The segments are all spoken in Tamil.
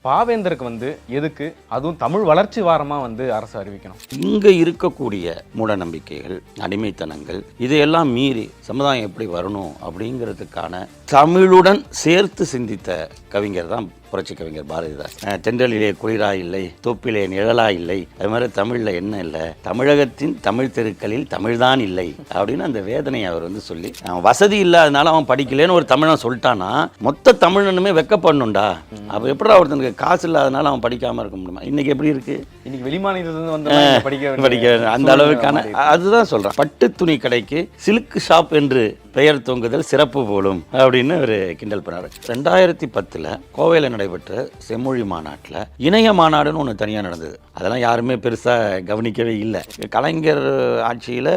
பாவேந்தருக்கு வந்து எதுக்கு அதுவும் தமிழ் வளர்ச்சி வாரமாக வந்து அரசு அறிவிக்கணும்? இங்கே இருக்கக்கூடிய மூடநம்பிக்கைகள், அடிமைத்தனங்கள் இதையெல்லாம் மீறி சமுதாயம் எப்படி வரணும் அப்படிங்கிறதுக்கான தமிழுடன் சேர்த்து சிந்தித்த கவிஞர் தான் புரட்சி கவிஞர் பாரதிதாஸ். தென்றலிலே குளிரா இல்லை, தோப்பிலே நிழலா இல்லை, அது மாதிரி தமிழில் என்ன இல்லை, தமிழகத்தின் தமிழ் தெருக்களில் தமிழ்தான் இல்லை அப்படின்னு அந்த வேதனையை அவர் வந்து சொல்லி, வசதி இல்லாதனால அவன் படிக்கலன்னு ஒரு தமிழன் சொல்லிட்டானா மொத்த தமிழனுமே வெக்கப்படணும்டா. அப்போ எப்படி ஒருத்தனுக்கு காசு இல்லாதனால அவன் படிக்காமல் இருக்க முடியுமா? இன்னைக்கு எப்படி இருக்கு? இன்னைக்கு வெளிமாநிலத்திலிருந்து வந்து படிக்க அந்த அளவுக்கான அதுதான் சொல்கிறான். பட்டு துணி கடைக்கு சில்க் ஷாப் என்று பெயர் தொங்குதல் சிறப்பு போலும் அப்படின்னு ஒரு கிண்டல் பண்ணார். 2010 கோவையில் நடைபெற்ற செம்மொழி மாநாட்டில் இணைய மாநாடுன்னு ஒன்று தனியாக நடந்தது. அதெல்லாம் யாருமே பெருசாக கவனிக்கவே இல்லை. கலைஞர் ஆட்சியில்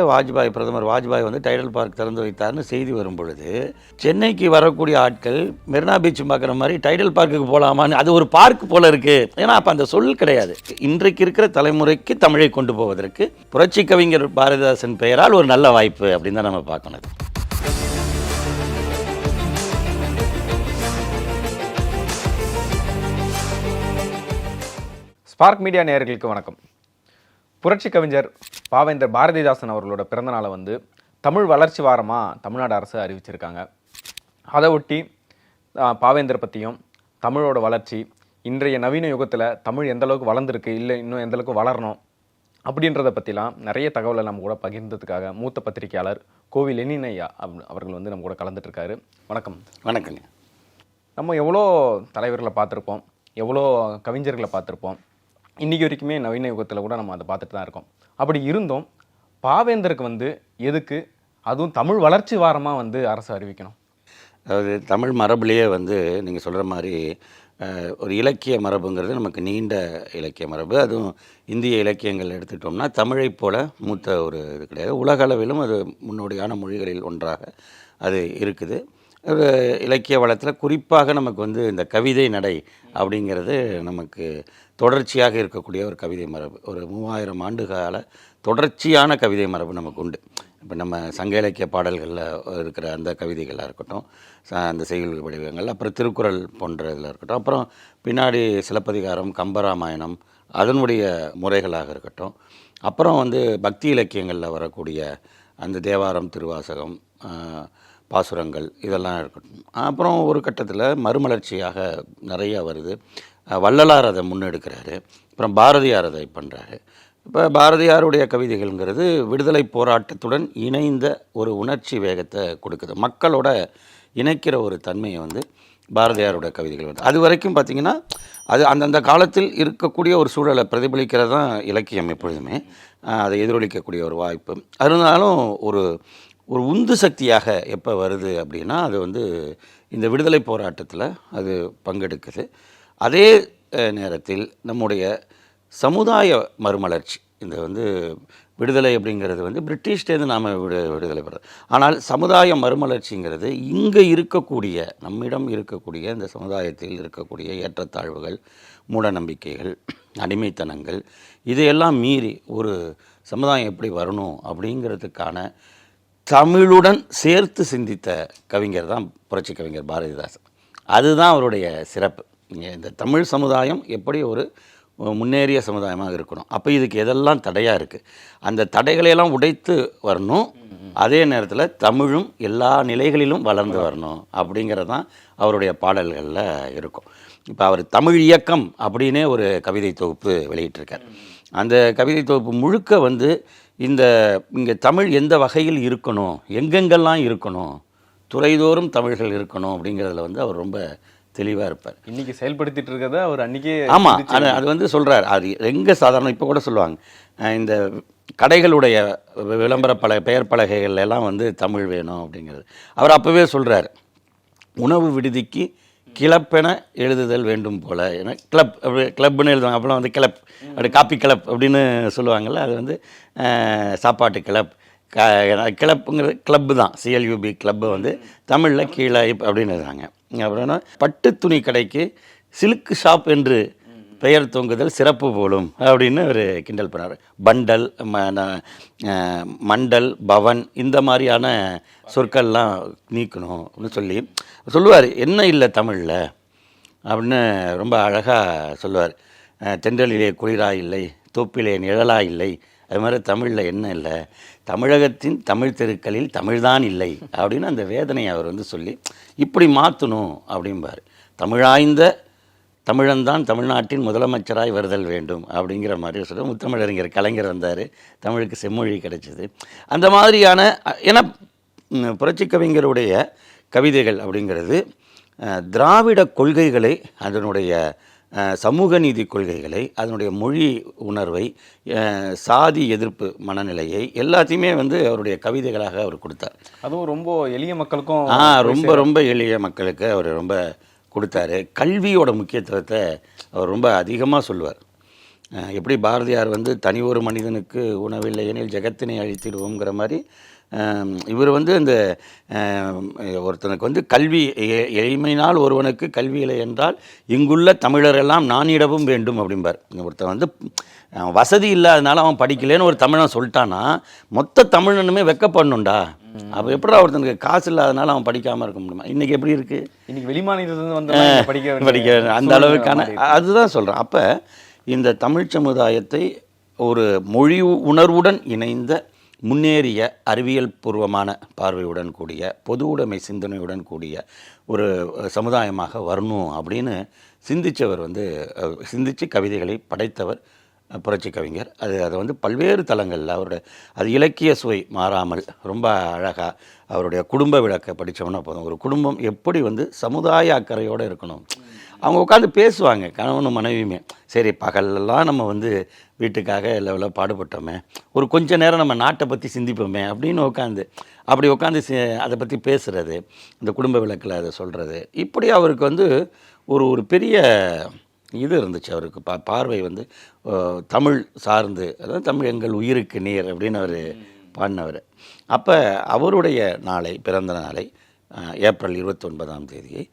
பிரதமர் வாஜ்பாய் வந்து டைடல் பார்க் திறந்து வைத்தார்னு செய்தி வரும் பொழுது சென்னைக்கு வரக்கூடிய ஆட்கள் மெரினா பீச் பார்க்குற மாதிரி டைடல் பார்க்குக்கு போகலாமான்னு, அது ஒரு பார்க் போல இருக்கு. ஏன்னா அப்போ அந்த சொல் கிடையாது. இன்றைக்கு இருக்கிற தலைமுறைக்கு தமிழை கொண்டு போவதற்கு புரட்சி கவிஞர் பாரதிதாசன் பெயரால் ஒரு நல்ல வாய்ப்பு அப்படின்னு தான் நம்ம பார்க்கணும். ஸ்பார்க் மீடியா நேயர்களுக்கு வணக்கம். புரட்சி கவிஞர் பாவேந்தர் பாரதிதாசன் அவர்களோட பிறந்தநாளை வந்து தமிழ் வளர்ச்சி வாரமாக தமிழ்நாடு அரசு அறிவிச்சிருக்காங்க. அதை ஒட்டி பாவேந்தர் பற்றியும் தமிழோட வளர்ச்சி, இன்றைய நவீன யுகத்தில் தமிழ் எந்த அளவுக்கு வளர்ந்துருக்கு, இல்லை இன்னும் எந்த அளவுக்கு வளரணும் அப்படின்றத பற்றிலாம் நிறைய தகவலை நம்ம கூட பகிர்ந்ததுக்காக மூத்த பத்திரிகையாளர் கோவி லெனின் ஐயா அவர்கள் வந்து நம்ம கூட கலந்துட்டுருக்காரு. வணக்கம். வணக்கங்க. நம்ம எவ்வளோ தலைவர்களை பார்த்துருப்போம், எவ்வளோ கவிஞர்களை பார்த்துருப்போம். இன்றைக்கி வரைக்குமே நவீன யுகத்தில் கூட நம்ம அதை பார்த்துட்டு தான் இருக்கோம். அப்படி இருந்தோம் பாவேந்தருக்கு வந்து எதுக்கு அதுவும் தமிழ் வளர்ச்சி வாரமாக வந்து அரசு அறிவிக்கணும்? அதாவது தமிழ் மரபுலேயே வந்து நீங்கள் சொல்கிற மாதிரி ஒரு இலக்கிய மரபுங்கிறது நமக்கு நீண்ட இலக்கிய மரபு. அதுவும் இந்திய இலக்கியங்கள் எடுத்துக்கிட்டோம்னா தமிழை போல மூத்த ஒரு இது கிடையாது. உலக அளவிலும் அது முன்னோடியான மொழிகளில் ஒன்றாக அது இருக்குது. ஒரு இலக்கிய வளத்தில் குறிப்பாக நமக்கு வந்து இந்த கவிதை நடை அப்படிங்கிறது நமக்கு தொடர்ச்சியாக இருக்கக்கூடிய ஒரு கவிதை மரபு. ஒரு 3000 ஆண்டு கால தொடர்ச்சியான கவிதை மரபு நமக்கு உண்டு. இப்போ நம்ம சங்க இலக்கிய பாடல்களில் இருக்கிற அந்த கவிதைகளாக இருக்கட்டும், அந்த செய்யுள் வடிவங்கள், அப்புறம் திருக்குறள் போன்ற இதில் இருக்கட்டும், அப்புறம் பின்னாடி சிலப்பதிகாரம், கம்பராமாயணம் அதனுடைய முறைகளாக இருக்கட்டும், அப்புறம் வந்து பக்தி இலக்கியங்களில் வரக்கூடிய அந்த தேவாரம், திருவாசகம், பாசுரங்கள் இதெல்லாம் இருக்கட்டும். அப்புறம் ஒரு கட்டத்தில் மறுமலர்ச்சியாக நிறைய வருது. வள்ளலார் அதை முன்னெடுக்கிறாரு, அப்புறம் பாரதியார் அதை பண்ணுறாரு. இப்போ பாரதியாருடைய கவிதைகள்ங்கிறது விடுதலை போராட்டத்துடன் இணைந்த ஒரு உணர்ச்சி வேகத்தை கொடுக்குது. மக்களோட இணைக்கிற ஒரு தன்மையை வந்து பாரதியாரோட கவிதைகள் வந்து அது வரைக்கும் பார்த்திங்கன்னா அது அந்தந்த காலத்தில் இருக்கக்கூடிய ஒரு சூழலை பிரதிபலிக்கிறது தான் இலக்கியம். எப்பொழுதுமே அதை எதிரொலிக்கக்கூடிய ஒரு வாய்ப்பு. இருந்தாலும் ஒரு ஒரு உந்து சக்தியாக எப்போ வருது அப்படின்னா அது வந்து இந்த விடுதலை போராட்டத்தில் அது பங்கெடுக்குது. அதே நேரத்தில் நம்முடைய சமுதாய மறுமலர்ச்சி, இந்த வந்து விடுதலை அப்படிங்கிறது வந்து பிரிட்டிஷ்டேருந்து நாம் விடுதலை பெறுறது. ஆனால் சமுதாய மறுமலர்ச்சிங்கிறது இங்கே இருக்கக்கூடிய நம்மிடம் இருக்கக்கூடிய இந்த சமுதாயத்தில் இருக்கக்கூடிய ஏற்றத்தாழ்வுகள், மூடநம்பிக்கைகள், அடிமைத்தனங்கள் இதையெல்லாம் மீறி ஒரு சமுதாயம் எப்படி வரணும் அப்படிங்கிறதுக்கான தமிழுடன் சேர்த்து சிந்தித்த கவிஞர் தான் புரட்சி கவிஞர் பாரதிதாசன். அதுதான் அவருடைய சிறப்பு. இந்த தமிழ் சமுதாயம் எப்படி ஒரு முன்னேறிய சமுதாயமாக இருக்கணும், அப்போ இதுக்கு எதெல்லாம் தடையாக இருக்குது, அந்த தடைகளையெல்லாம் உடைத்து வரணும். அதே நேரத்தில் தமிழும் எல்லா நிலைகளிலும் வளர்ந்து வரணும் அப்படிங்கிறது தான் அவருடைய பாடல்களில் இருக்கும். இப்போ அவர் தமிழ் இயக்கம் அப்படின்னே ஒரு கவிதை தொகுப்பு வெளியிட்டிருக்கார். அந்த கவிதை தொகுப்பு முழுக்க வந்து இங்கே தமிழ் எந்த வகையில் இருக்கணும், எங்கெங்கெல்லாம் இருக்கணும், துறைதோறும் தமிழ்கள் இருக்கணும் அப்படிங்கிறதுல வந்து அவர் ரொம்ப தெளிவாக இருப்பார். இன்றைக்கி செயல்படுத்திட்டு இருக்கிறத அவர் அன்றைக்கே ஆமாம் அது வந்து சொல்கிறார். அது எங்கே சாதாரணம் இப்போ கூட சொல்லுவாங்க, இந்த கடைகளுடைய விளம்பர பெயர் பலகைகள் எல்லாம் வந்து தமிழ் வேணும் அப்படிங்கிறது. அவர் அப்போவே சொல்கிறார், உணவு விடுதிக்கு கிளப்பென எழுதுதல் வேண்டும் போல். ஏன்னா கிளப்னு எழுதுவாங்க, அப்போலாம் வந்து கிளப் அப்படி காப்பி கிளப் அப்படின்னு சொல்லுவாங்கள்ல, அது வந்து சாப்பாட்டு கிளப். கிளப்புங்கிறது கிளப்பு தான், CLUB கிளப்பு வந்து தமிழில் கீழே அப்படின்னு எழுதுறாங்க. அப்புறம் பட்டு துணி கடைக்கு சில்க் ஷாப் என்று பெயர் தொங்குதல் சிறப்பு போலும் அப்படின்னு ஒரு கிண்டல் பண்ணார். பண்டல், மண்டல், பவன் இந்த மாதிரியான சொற்கள்லாம் நீக்கணும் அப்படின்னு சொல்லுவார். என்ன இல்லை தமிழில் அப்படின்னு ரொம்ப அழகாக சொல்லுவார். தென்றலிலே குளிரா இல்லை, தோப்பிலே நிழலா இல்லை, அது மாதிரி தமிழில் என்ன இல்லை, தமிழகத்தின் தமிழ் தெருக்களில் தமிழ்தான் இல்லை அப்படின்னு அந்த வேதனையை அவர் வந்து சொல்லி இப்படி மாற்றணும் அப்படிம்பார். தமிழாய்ந்த தமிழன்தான் தமிழ்நாட்டின் முதலமைச்சராய் வருதல் வேண்டும் அப்படிங்கிற மாதிரி சொல்ல முத்தமிழறிஞர் கலைஞர் வந்தார், தமிழுக்கு செம்மொழி கிடைச்சிது. அந்த மாதிரியான ஏன்னா புரட்சி கவிஞருடைய கவிதைகள் அப்படிங்கிறது திராவிட கொள்கைகளை, அதனுடைய சமூக நீதி கொள்கைகளை, அதனுடைய மொழி உணர்வை, சாதி எதிர்ப்பு மனநிலையை எல்லாத்தையுமே வந்து அவருடைய கவிதைகளாக அவர் கொடுத்தார். அதுவும் ரொம்ப எளிய மக்களுக்கும் ரொம்ப ரொம்ப எளிய மக்களுக்கு அவர் ரொம்ப கொடுத்தாரு. கல்வியோட முக்கியத்துவத்தை அவர் ரொம்ப அதிகமாக சொல்லுவார். எப்படி பாரதியார் வந்து தனி ஒரு மனிதனுக்கு உணவில்லை எனில் ஜெகத்தினை அழித்திடுவோங்கிற மாதிரி இவர் வந்து இந்த ஒருத்தனுக்கு வந்து கல்வி எளிமையினால் ஒருவனுக்கு கல்வி இல்லை என்றால் இங்குள்ள தமிழரெல்லாம் நானிடவும் வேண்டும் அப்படிம்பார். ஒருத்தன் வந்து வசதி இல்லாதனால அவன் படிக்கலேன்னு ஒரு தமிழன் சொல்லிட்டான்னா மொத்த தமிழனுமே வெக்கப்படணும்டா. அப்போ எப்படா ஒருத்தனுக்கு காசு இல்லாதனால அவன் படிக்காமல் இருக்க முடியுமா? இன்றைக்கி எப்படி இருக்குது? இன்னைக்கு வெளிமாநிலத்திலிருந்து வந்து படிக்க அந்த அளவுக்கான அதுதான் சொல்கிறேன். அப்போ இந்த தமிழ் சமுதாயத்தை ஒரு மொழி உணர்வுடன் இணைந்த முன்னேறிய அறிவியல் பூர்வமான பார்வையுடன் கூடிய பொது உடைமை சிந்தனையுடன் கூடிய ஒரு சமுதாயமாக வரணும் அப்படின்னு சிந்தித்தவர் வந்து சிந்தித்து கவிதைகளை படைத்தவர் புரட்சி கவிஞர். அதை வந்து பல்வேறு தளங்களில் அவருடைய அது இலக்கிய சுவை மாறாமல் ரொம்ப அழகாக அவருடைய குடும்ப விளக்கை படித்தோம்னா போதும். ஒரு குடும்பம் எப்படி வந்து சமுதாய அக்கறையோடு இருக்கணும். அவங்க உட்காந்து பேசுவாங்க, கணவனும் மனைவியுமே. சரி, பகலெல்லாம் நம்ம வந்து வீட்டுக்காக எவ்வளோ பாடுபட்டோமே, ஒரு கொஞ்ச நேரம் நம்ம நாட்டை பற்றி சிந்திப்போமே அப்படின்னு உட்காந்து அதை பற்றி பேசுகிறது, இந்த குடும்ப விளக்கில் அதை சொல்கிறது, இப்படி அவருக்கு வந்து ஒரு பெரிய இது இருந்துச்சு. அவருக்கு பார்வை வந்து தமிழ் சார்ந்து, அதாவது தமிழ் எங்கள் உயிருக்கு நீர் அப்படின்னு அவர் பாடினவர். அப்போ அவருடைய பிறந்த நாளை ஏப்ரல் 29ஆம் தேதியை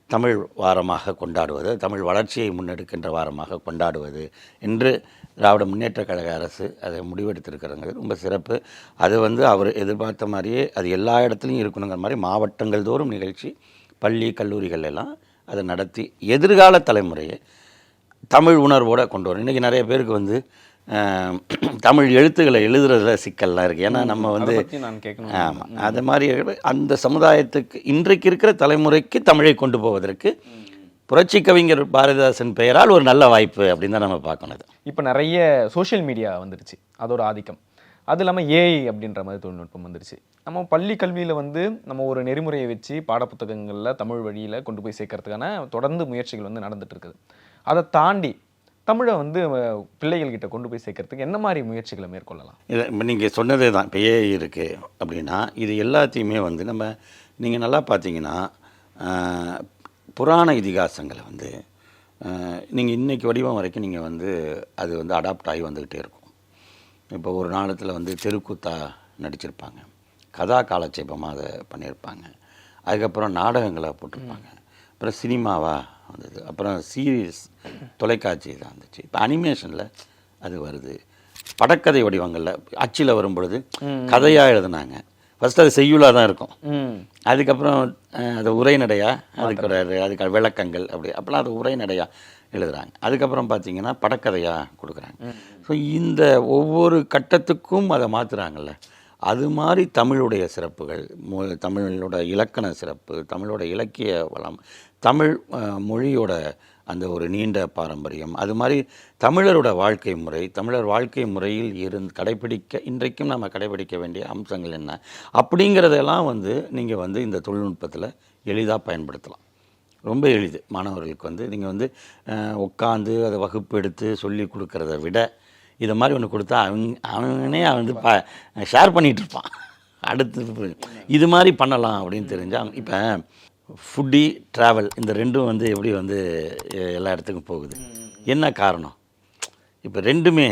தமிழ் வாரமாக கொண்டாடுவது, தமிழ் வளர்ச்சியை முன்னெடுக்கின்ற வாரமாக கொண்டாடுவது என்று திராவிட முன்னேற்றக் கழக அரசு அதை முடிவெடுத்திருக்கிறங்கிறது ரொம்ப சிறப்பு. அது வந்து அவர் எதிர்பார்த்த மாதிரியே அது எல்லா இடத்துலையும் இருக்கணுங்கிற மாதிரி மாவட்டங்கள் தோறும் நிகழ்ச்சி, பள்ளி கல்லூரிகள் எல்லாம் அதை நடத்தி எதிர்கால தலைமுறையை தமிழ் உணர்வோடு கொண்டு வரணும். இன்றைக்கி நிறைய பேருக்கு வந்து தமிழ் எழுத்துக்களை எழுதுறதுல சிக்கல்லாம் இருக்குது. ஏன்னா நம்ம வந்து ஆமாம், அது மாதிரி அந்த சமுதாயத்துக்கு இன்றைக்கு இருக்கிற தலைமுறைக்கு தமிழை கொண்டு போவதற்கு புரட்சி கவிஞர் பாரதிதாசன் பெயரால் ஒரு நல்ல வாய்ப்பு அப்படின்னு தான் நம்ம பார்க்கணும். இப்போ நிறைய சோஷியல் மீடியா வந்துருச்சு, அதோட ஆதிக்கம். அது இல்லாமல் ஏஐ அப்படின்ற மாதிரி தொழில்நுட்பம் வந்துருச்சு. நம்ம பள்ளி கல்வியில் வந்து நம்ம ஒரு நெறிமுறையை வச்சு பாடப்புத்தகங்களில் தமிழ் வழியில் கொண்டு போய் சேர்க்கறதுக்கான தொடர்ந்து முயற்சிகள் வந்து நடந்துட்டு இருக்குது. அதை தாண்டி தமிழை வந்து பிள்ளைகள்கிட்ட கொண்டு போய் சேர்க்கறதுக்கு என்ன மாதிரி முயற்சிகளை மேற்கொள்ளலாம்? இதை நீங்கள் சொன்னதே தான். இப்போ ஏஐ இருக்குது அப்படின்னா இது எல்லாத்தையுமே வந்து நீங்கள் நல்லா பார்த்தீங்கன்னா புராண இதிகாசங்களை வந்து நீங்கள் இன்றைக்கி வடிவம் வரைக்கும் நீங்கள் வந்து அது வந்து அடாப்ட் ஆகி வந்துக்கிட்டே இருக்கும். இப்போ ஒரு நாளத்தில் வந்து தெருக்கூத்தா நடிச்சிருப்பாங்க, கதா காலட்சேபமாக அதை பண்ணியிருப்பாங்க, அதுக்கப்புறம் நாடகங்களை போட்டிருப்பாங்க, அப்புறம் சினிமாவாக வந்தது, அப்புறம் சீரீஸ் தொலைக்காட்சி தான் வந்துச்சு, இப்போ அனிமேஷனில் அது வருது, படக்கதை வடிவங்களில் அச்சில் வரும்பொழுது கதையாக எழுதுனாங்க. ஃபஸ்ட்டு அது செய்யுளாக தான் இருக்கும், அதுக்கப்புறம் அது உரைநடையாக அதுக்கு விளக்கங்கள் அப்போலாம் அது உரைநடையாக எழுதுகிறாங்க. அதுக்கப்புறம் பார்த்திங்கன்னா படக்கதையாக கொடுக்குறாங்க. ஸோ இந்த ஒவ்வொரு கட்டத்துக்கும் அதை மாற்றுறாங்கல்ல, அது மாதிரி தமிழுடைய சிறப்புகள், தமிழோட இலக்கண சிறப்பு, தமிழோட இலக்கிய வளம், தமிழ் மொழியோட அந்த ஒரு நீண்ட பாரம்பரியம், அது மாதிரி தமிழரோட வாழ்க்கை முறை, தமிழர் வாழ்க்கை முறையில் இன்றைக்கும் நம்ம கடைபிடிக்க வேண்டிய அம்சங்கள் என்ன அப்படிங்கிறதெல்லாம் வந்து நீங்கள் வந்து இந்த தொழில்நுட்பத்தில் எளிதாக பயன்படுத்தலாம். ரொம்ப எளிது. மாணவர்களுக்கு வந்து நீங்கள் வந்து உட்காந்து அதை வகுப்பு எடுத்து சொல்லி கொடுக்கறத விட இதை மாதிரி ஒன்று கொடுத்தா அவனே வந்து ஷேர் பண்ணிகிட்ருப்பான். அடுத்து இது மாதிரி பண்ணலாம் அப்படின்னு தெரிஞ்சால், இப்போ ஃபுட்டி ட்ராவல் இந்த ரெண்டும் வந்து எப்படி வந்து எல்லா இடத்துக்கும் போகுது, என்ன காரணம்? இப்போ ரெண்டுமே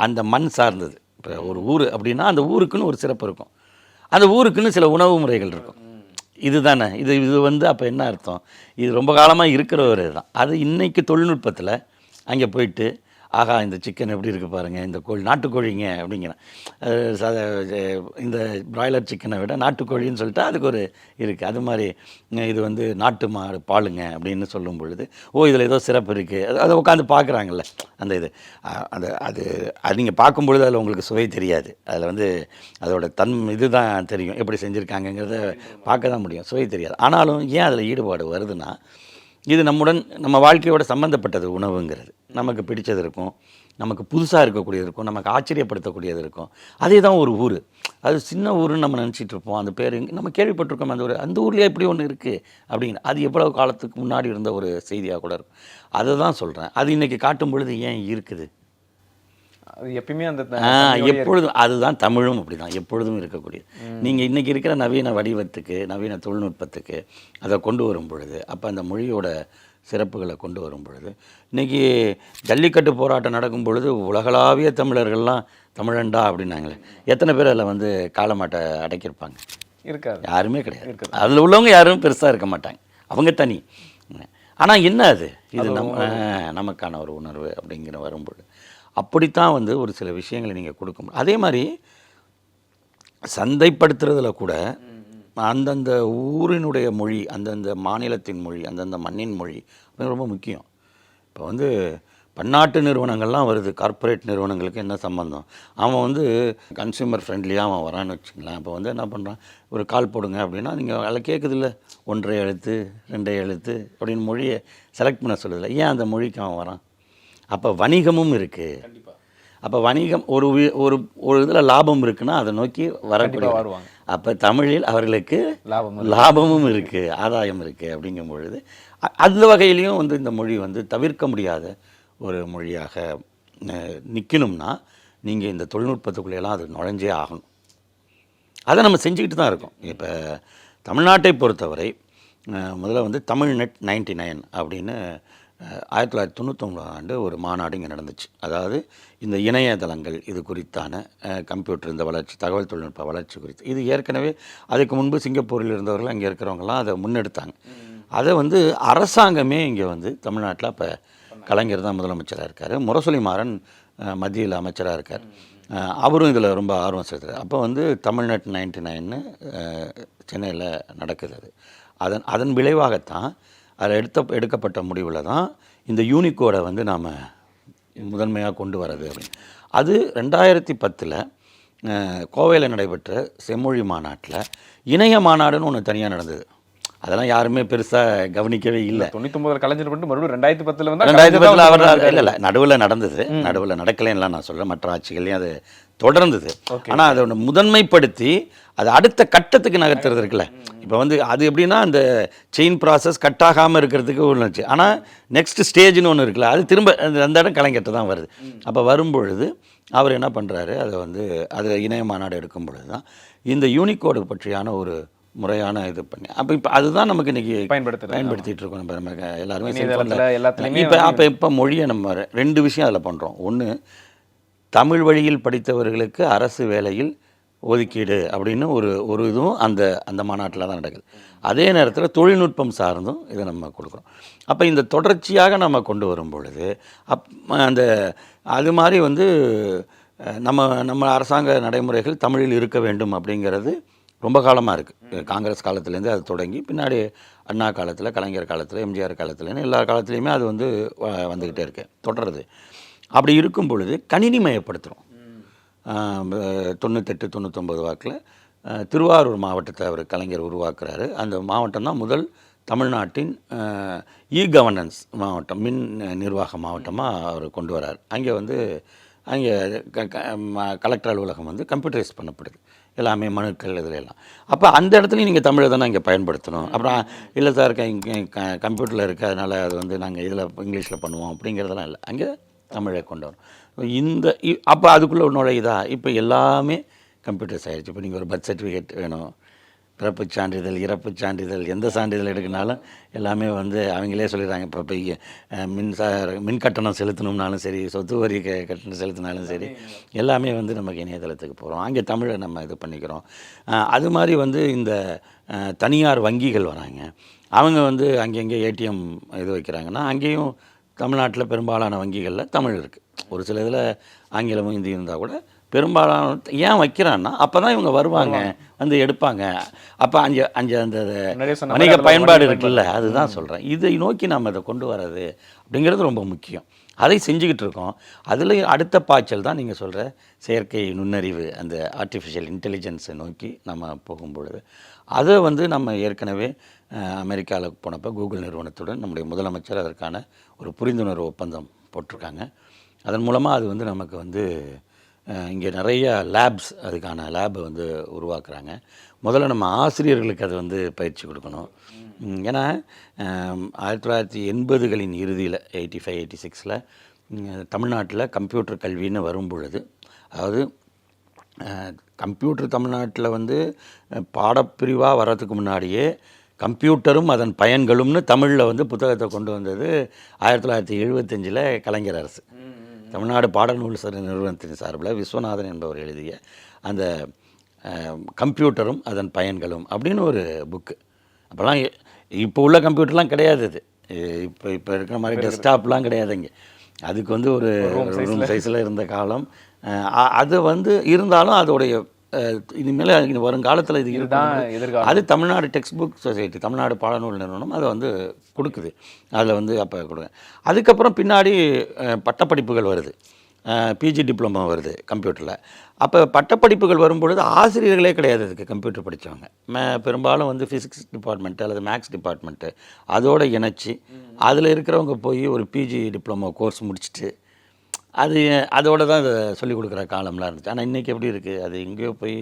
அந்த மண் சார்ந்தது. இப்போ ஒரு ஊர் அப்படின்னா அந்த ஊருக்குன்னு ஒரு சிறப்பு இருக்கும், அந்த ஊருக்குன்னு சில உணவு முறைகள் இருக்கும். இது தானே இது வந்து அப்போ என்ன அர்த்தம்? இது ரொம்ப காலமாக இருக்கிற ஒரு இதுதான். அது இன்றைக்கி தொழில்நுட்பத்தில் அங்கே போயிட்டு ஆகா இந்த சிக்கன் எப்படி இருக்குது பாருங்கள், இந்த கோழி நாட்டுக்கோழிங்க அப்படிங்கிறேன். இந்த பிராய்லர் சிக்கனை விட நாட்டுக்கோழின்னு சொல்லிட்டு அதுக்கு ஒரு இருக்குது. அது மாதிரி இது வந்து நாட்டு மாடு பாலுங்க அப்படின்னு சொல்லும் பொழுது, ஓ இதில் ஏதோ சிறப்பு இருக்குது, அதை உட்காந்து பார்க்குறாங்கல்ல அந்த இது. அது அது அது நீங்கள் பார்க்கும்பொழுது அதில் உங்களுக்கு சுவை தெரியாது. அதில் வந்து அதோட இது தான் தெரியும், எப்படி செஞ்சுருக்காங்கங்கிறத பார்க்க தான் முடியும், சுவை தெரியாது. ஆனாலும் ஏன் அதில் ஈடுபாடு வருதுன்னா, இது நம்ம வாழ்க்கையோட சம்மந்தப்பட்டது. உணவுங்கிறது நமக்கு பிடிச்சது இருக்கும், நமக்கு புதுசாக இருக்கக்கூடியது இருக்கும், நமக்கு ஆச்சரியப்படுத்தக்கூடியது இருக்கும். அதே தான் ஒரு ஊர், அது சின்ன ஊருன்னு நம்ம நினச்சிட்டு இருப்போம். அந்த பேர் நம்ம கேள்விப்பட்டிருக்கோம், அந்த ஊர்லேயே இப்படி ஒன்று இருக்குது அப்படிங்கிற, அது எவ்வளோ காலத்துக்கு முன்னாடி இருந்த ஒரு செய்தியாக கூட இருக்கும். அதை தான் சொல்கிறேன். அது இன்றைக்கி காட்டும் பொழுது ஏன் இருக்குது, அது எப்பயுமே அந்த எப்பொழுதும் அதுதான். தமிழும் அப்படி தான் எப்பொழுதும் இருக்கக்கூடியது. நீங்கள் இன்றைக்கி இருக்கிற நவீன வடிவத்துக்கு, நவீன தொழில்நுட்பத்துக்கு அதை கொண்டு வரும் பொழுது, அப்போ அந்த மொழியோட சிறப்புகளை கொண்டு வரும் பொழுது, இன்றைக்கி ஜல்லிக்கட்டு போராட்டம் நடக்கும் பொழுது உலகளாவிய தமிழர்கள்லாம் தமிழண்டா அப்படின்னாங்களே, எத்தனை பேர் அதில் வந்து காலமாட்டை அடக்கியிருப்பாங்க? இருக்காது, யாருமே கிடையாது. அதில் உள்ளவங்க யாரும் பெருசாக இருக்க மாட்டாங்க, அவங்க தனி. ஆனால் என்ன அது, இது நமக்கான ஒரு உணர்வு அப்படிங்கிற வரும்பொழுது அப்படித்தான் வந்து ஒரு சில விஷயங்களை நீங்கள் கொடுக்க முடியும். அதே மாதிரி சந்தைப்படுத்துறதுல கூட அந்தந்த ஊரினுடைய மொழி, அந்தந்த மாநிலத்தின் மொழி, அந்தந்த மண்ணின் மொழி ரொம்ப முக்கியம். இப்போ வந்து பன்னாட்டு நிறுவனங்கள்லாம் வருது, கார்ப்பரேட் நிறுவனங்களுக்கு என்ன சம்பந்தம்? அவன் வந்து கன்சியூமர் ஃப்ரெண்ட்லியாக அவன் வரான்னு வச்சுங்களேன். இப்போ வந்து என்ன பண்ணுறான், ஒரு கால் போடுங்க அப்படின்னா நீங்கள் அதில் கேட்குதில்ல 1 எழுத்து 2 எழுத்து அப்படின்னு மொழியை செலக்ட் பண்ண சொல்லுதில்ல. ஏன் அந்த மொழிக்கு அவன் வரான்? அப்போ வணிகமும் இருக்குது. அப்போ வணிகம் ஒரு ஒரு இதில் லாபம் இருக்குன்னா அதை நோக்கி வரக்கூடிய வருவாங்க. அப்போ தமிழில் அவர்களுக்கு லாபமும் இருக்குது, ஆதாயம் இருக்குது. அப்படிங்கும் பொழுது அந்த வகையிலையும் வந்து இந்த மொழி வந்து தவிர்க்க முடியாத ஒரு மொழியாக நிற்கணும்னா நீங்கள் இந்த தொழில்நுட்பத்துக்குள்ளேலாம் அது நுழைஞ்சே ஆகணும். அதை நம்ம செஞ்சுக்கிட்டு தான் இருக்கோம். இப்போ தமிழ்நாட்டை பொறுத்தவரை முதல்ல வந்து தமிழ்நெட் 99 அப்படின்னு 1999 ஒரு மாநாடு இங்கே நடந்துச்சு. அதாவது இந்த இணையதளங்கள் இது குறித்தான கம்ப்யூட்டர் இந்த வளர்ச்சி, தகவல் தொழில்நுட்ப வளர்ச்சி குறித்து. இது ஏற்கனவே அதுக்கு முன்பு சிங்கப்பூரில் இருந்தவர்கள் அங்கே இருக்கிறவங்கலாம் அதை முன்னெடுத்தாங்க. அதை வந்து அரசாங்கமே இங்கே வந்து தமிழ்நாட்டில் இப்போ கலைஞர் தான் முதலமைச்சராக இருக்கார், முரசொலி மாறன் மத்தியில் அமைச்சராக இருக்கார். அவரும் இதில் ரொம்ப ஆர்வம் செலுத்துறாரு. அப்போ வந்து தமிழ்நெட் 99 சென்னையில் நடக்குது. அதன் விளைவாகத்தான் அதில் எடுக்கப்பட்ட முடிவில் தான் இந்த யூனிகோடை வந்து நாம் முதன்மையாக கொண்டு வர்றது அப்படின்னு. அது 2010 கோவையில் நடைபெற்ற செம்மொழி மாநாட்டில் இணைய மாநாடுன்னு ஒன்று தனியாக நடந்தது. அதெல்லாம் யாருமே பெருசாக கவனிக்கவே இல்லை. 99 கலைஞர் பண்ணிட்டு மறுபடியும் 2010 வந்து 2010 அவர் இல்லை நடுவில் நடந்தது. நடுவில் நடக்கலைன்னா நான் சொல்கிறேன், மற்ற ஆட்சிகள்லையும் அது தொடர்ந்தது. ஆனால் அதை ஒன்று முதன்மைப்படுத்தி அது அடுத்த கட்டத்துக்கு நகர்த்துறது இருக்குல்ல. இப்போ வந்து அது எப்படின்னா அந்த செயின் ப்ராசஸ் கட்டாகாமல் இருக்கிறதுக்கு ஒன்று. ஆனால் நெக்ஸ்ட் ஸ்டேஜ்னு ஒன்று இருக்குல்ல, அது திரும்ப அந்த இடம் கலைஞர்கிட்ட தான் வருது. அப்போ வரும்பொழுது அவர் என்ன பண்ணுறாரு, அதை வந்து அது இணைய மாநாடு எடுக்கும் பொழுது தான் இந்த யூனிகோடு பற்றியான ஒரு முறையான இது பண்ணி, அப்போ இப்போ அதுதான் நமக்கு இன்றைக்கி பயன்படுத்திகிட்டு இருக்கோம். நம்ம எல்லாருமே செல்ஃபோனில் இப்போ மொழியை நம்ம 2 விஷயம் அதில் பண்ணுறோம். ஒன்று, தமிழ் வழியில் படித்தவர்களுக்கு அரசு வேலையில் ஒதுக்கீடு அப்படின்னு ஒரு இதுவும் அந்த மாநாட்டில் தான் நடக்குது. அதே நேரத்தில் தொழில்நுட்பம் சார்ந்தும் இதை நம்ம கொடுக்குறோம். அப்போ இந்த தொடர்ச்சியாக நம்ம கொண்டு வரும் பொழுது அந்த அது மாதிரி வந்து நம்ம அரசாங்க நடைமுறைகள் தமிழில் இருக்க வேண்டும் அப்படிங்கிறது ரொம்ப காலமாக இருக்குது. காங்கிரஸ் காலத்துலேருந்து அது தொடங்கி பின்னாடி அண்ணா காலத்தில், கலைஞர் காலத்தில், எம்ஜிஆர் காலத்துலேருந்து எல்லா காலத்துலேயுமே அது வந்து வந்துக்கிட்டே இருக்கு, தொடருது. அப்படி இருக்கும் பொழுது கணினிமயப்படுத்துகிறோம். 98 99 வாக்கில் திருவாரூர் மாவட்டத்தை அவர் கலைஞர் உருவாக்குறாரு. அந்த மாவட்டம் தான் முதல் தமிழ்நாட்டின் கவர்னன்ஸ் மாவட்டம், மின் நிர்வாக மாவட்டமாக அவர் கொண்டு வரார். அங்கே கலெக்டர் அலுவலகம் வந்து கம்ப்யூட்டரைஸ் பண்ணப்படுது, எல்லாமே மனுக்கள் இதில் எல்லாம். அப்போ அந்த இடத்துலையும் நீங்கள் தமிழை தானே இங்கே பயன்படுத்தணும். அப்புறம் இல்லை சார் கம்ப்யூட்டரில் இருக்குது அதனால் அது வந்து நாங்கள் இதில் இங்கிலீஷில் பண்ணுவோம் அப்படிங்கிறதெல்லாம் இல்லை, அங்கே தமிழை கொண்டு வரும். அப்போ அதுக்குள்ளே நுழையுதா, இப்போ எல்லாமே கம்ப்யூட்டர்ஸ் ஆகிடுச்சு. இப்போ நீங்கள் ஒரு பர்த் சர்டிஃபிகேட் வேணும், பிறப்புச் சான்றிதழ், இறப்புச் சான்றிதழ், எந்த சான்றிதழ் எடுக்கினாலும் எல்லாமே வந்து அவங்களே சொல்லிடுறாங்க. இப்போ மின் கட்டணம் செலுத்தணும்னாலும் சரி, சொத்து வரி கட்டணம் செலுத்தினாலும் சரி, எல்லாமே வந்து நமக்கு இணையதளத்துக்கு போகிறோம். அங்கே தமிழை நம்ம இது பண்ணிக்கிறோம். அது மாதிரி வந்து இந்த தனியார் வங்கிகள் வராங்க, அவங்க வந்து அங்கங்கே ஏடிஎம் இது வைக்கிறாங்கன்னா அங்கேயும் தமிழ்நாட்டில் பெரும்பாலான வங்கிகளில் தமிழ் இருக்குது. ஒரு சில இதில் ஆங்கிலமும் ஹிந்தி இருந்தால் கூட பெரும்பாலான ஏன் வைக்கிறான்னா அப்போ தான் இவங்க வருவாங்க வந்து எடுப்பாங்க. அப்போ அங்கே அங்கே அந்த முன்னாடியே சொன்ன வணிக மாதிரி அதுல பயன்பாடு வணிக இருக்குல்ல, அதுதான் சொல்கிறேன். இதை நோக்கி நம்ம அதை கொண்டு வர்றது அப்படிங்கிறது ரொம்ப முக்கியம். அதை செஞ்சுக்கிட்டு இருக்கோம். அதில் அடுத்த பாய்ச்சல் தான் நீங்கள் சொல்கிற செயற்கை நுண்ணறிவு, அந்த ஆர்டிஃபிஷியல் இன்டெலிஜென்ஸை நோக்கி நம்ம போகும்பொழுது அதை வந்து நம்ம ஏற்கனவே அமெரிக்காவில் போனப்போ கூகுள் நிறுவனத்துடன் நம்முடைய முதலமைச்சர் அதற்கான ஒரு புரிந்துணர்வு ஒப்பந்தம் போட்டிருக்காங்க. அதன் மூலமாக அது வந்து நமக்கு வந்து இங்கே நிறைய லேப்ஸ், அதுக்கான லேபை வந்து உருவாக்குறாங்க. முதல்ல நம்ம ஆசிரியர்களுக்கு அதை வந்து பயிற்சி கொடுக்கணும். ஏன்னா 1980களின் இறுதியில் 85 86ல் தமிழ்நாட்டில் கம்ப்யூட்டர் கல்வின்னு வரும் பொழுது, அதாவது கம்ப்யூட்டர் தமிழ்நாட்டில் வந்து பாடப்பிரிவாக வர்றதுக்கு முன்னாடியே கம்ப்யூட்டரும் அதன் பயன்களும்னு தமிழில் வந்து புத்தகத்தை கொண்டு வந்தது 1975ல் கலைஞர் அரசு. தமிழ்நாடு பாடநூல் நிறுவனத்தின் சார்பில் விஸ்வநாதன் என்பவர் எழுதிய அந்த கம்ப்யூட்டரும் அதன் பயன்களும் அப்படின்னு ஒரு புக்கு. அப்போல்லாம் இப்போ உள்ள கம்ப்யூட்டர்லாம் கிடையாது. அது இப்போ இருக்கிற மாதிரி டெஸ்க்டாப்லாம் கிடையாது. இங்கே அதுக்கு வந்து ஒரு ரூம் சைஸில் இருந்த காலம். அது வந்து இருந்தாலும் அதோடைய இனிமேல் வருங்காலத்தில் இது இருக்கும். அது Tamil Nadu textbook society, Tamil Nadu பாடநூல் நிறுவனம் அதை வந்து கொடுக்குது. அதில் வந்து அப்போ கொடுங்க. அதுக்கப்புறம் பின்னாடி பட்டப்படிப்புகள் வருது, பிஜி டிப்ளமோ வருது கம்ப்யூட்டரில். அப்போ பட்டப்படிப்புகள் வரும்பொழுது ஆசிரியர்களே கிடையாது அதுக்கு கம்ப்யூட்டர் படித்தவங்க. பெரும்பாலும் வந்து ஃபிசிக்ஸ் டிபார்ட்மெண்ட்டு அல்லது மேக்ஸ் டிபார்ட்மெண்ட்டு அதோடு இணைச்சி அதில் இருக்கிறவங்க போய் ஒரு பிஜி டிப்ளமோ கோர்ஸ் முடிச்சுட்டு அதோடு தான் இதை சொல்லிக் கொடுக்குற காலம்லாம் இருந்துச்சு. ஆனால் இன்றைக்கி எப்படி இருக்குது, அது எங்கேயோ போய்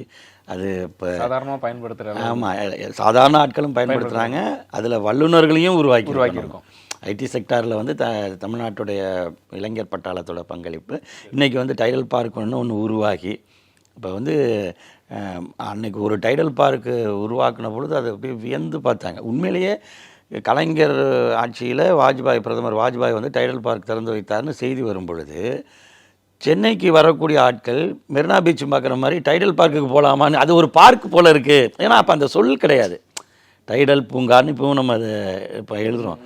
அது இப்போ சாதாரணமாக பயன்படுத்துகிறாங்க. ஆமாம், சாதாரண ஆட்களும் பயன்படுத்துகிறாங்க. அதில் வல்லுநர்களையும் உருவாக்கியிருக்கோம். ஐடி செக்டாரில் வந்து தமிழ்நாட்டுடைய இளைஞர் பட்டாளத்தோட பங்களிப்பு. இன்றைக்கி வந்து டைடல் பார்க் ஒன்று உருவாகி, இப்போ வந்து அன்றைக்கி ஒரு டைடல் பார்க்கு உருவாக்கின பொழுது அதை அப்படியே வியந்து பார்த்தாங்க. உண்மையிலேயே கலைஞர் ஆட்சியில் பிரதமர் வாஜ்பாய் வந்து டைடல் பார்க் திறந்து வைத்தார்னு செய்தி வரும் பொழுது சென்னைக்கு வரக்கூடிய ஆட்கள் மெரினா பீச் பார்க்குற மாதிரி டைடல் பார்க்குக்கு போகலாமான்னு, அது ஒரு பார்க் போல் இருக்குது. ஏன்னா அப்போ அந்த சொல் கிடையாது. டைடல் பூங்கான்னு இப்போவும் நம்ம அதை இப்போ எழுதுகிறோம்.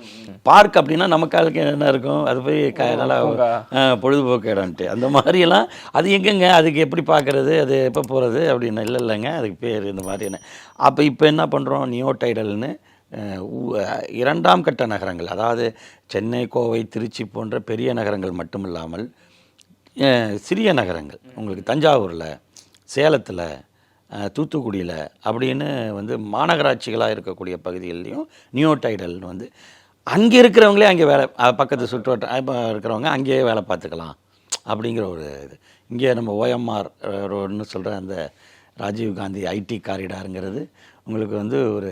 பார்க் அப்படின்னா நமக்காலுக்கு என்ன இருக்கும், அது போய் நல்லா பொழுதுபோக்கு இடம்ட்டு அந்த மாதிரியெல்லாம். அது எங்கெங்க, அதுக்கு எப்படி பார்க்குறது, அது எப்போ போகிறது அப்படின்னு இல்லைங்க, அதுக்கு பேர் இந்த மாதிரி என்ன. அப்போ இப்போ என்ன பண்ணுறோம், நியோ டைடல்னு 2ஆம் கட்ட நகரங்கள், அதாவது சென்னை, கோவை, திருச்சி போன்ற பெரிய நகரங்கள் மட்டும் இல்லாமல் சிறிய நகரங்கள், உங்களுக்கு தஞ்சாவூரில், சேலத்தில், தூத்துக்குடியில் அப்படின்னு வந்து மாநகராட்சிகளாக இருக்கக்கூடிய பகுதிகள்லையும் நியோ டைடல்னு வந்து அங்கே இருக்கிறவங்களே அங்கே வேலை, பக்கத்து சுற்றுவட்டம் இருக்கிறவங்க அங்கேயே வேலை பார்த்துக்கலாம் அப்படிங்கிற ஒரு இது. இங்கே நம்ம ஓஎம்ஆர் ரோடுன்னு சொல்கிற அந்த ராஜீவ்காந்தி ஐடி காரிடாருங்கிறது உங்களுக்கு வந்து ஒரு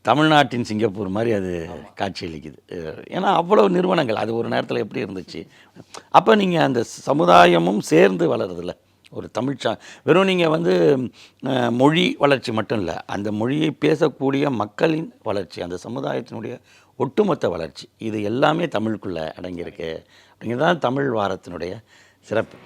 தமிழ்நாட்டின் சிங்கப்பூர் மாதிரி அது காட்சியளிக்குது. ஏன்னா அவ்வளோ நிறுவனங்கள், அது ஒரு நேரத்தில் எப்படி இருந்துச்சு. அப்போ நீங்கள் அந்த சமுதாயமும் சேர்ந்து வளருதில்ல. ஒரு வெறும் நீங்கள் வந்து மொழி வளர்ச்சி மட்டும் இல்லை, அந்த மொழியை பேசக்கூடிய மக்களின் வளர்ச்சி, அந்த சமுதாயத்தினுடைய ஒட்டுமொத்த வளர்ச்சி, இது எல்லாமே தமிழுக்குள்ளே அடங்கியிருக்கு. அப்படிங்கிறது தான் தமிழ் வாரத்தினுடைய சிறப்பு.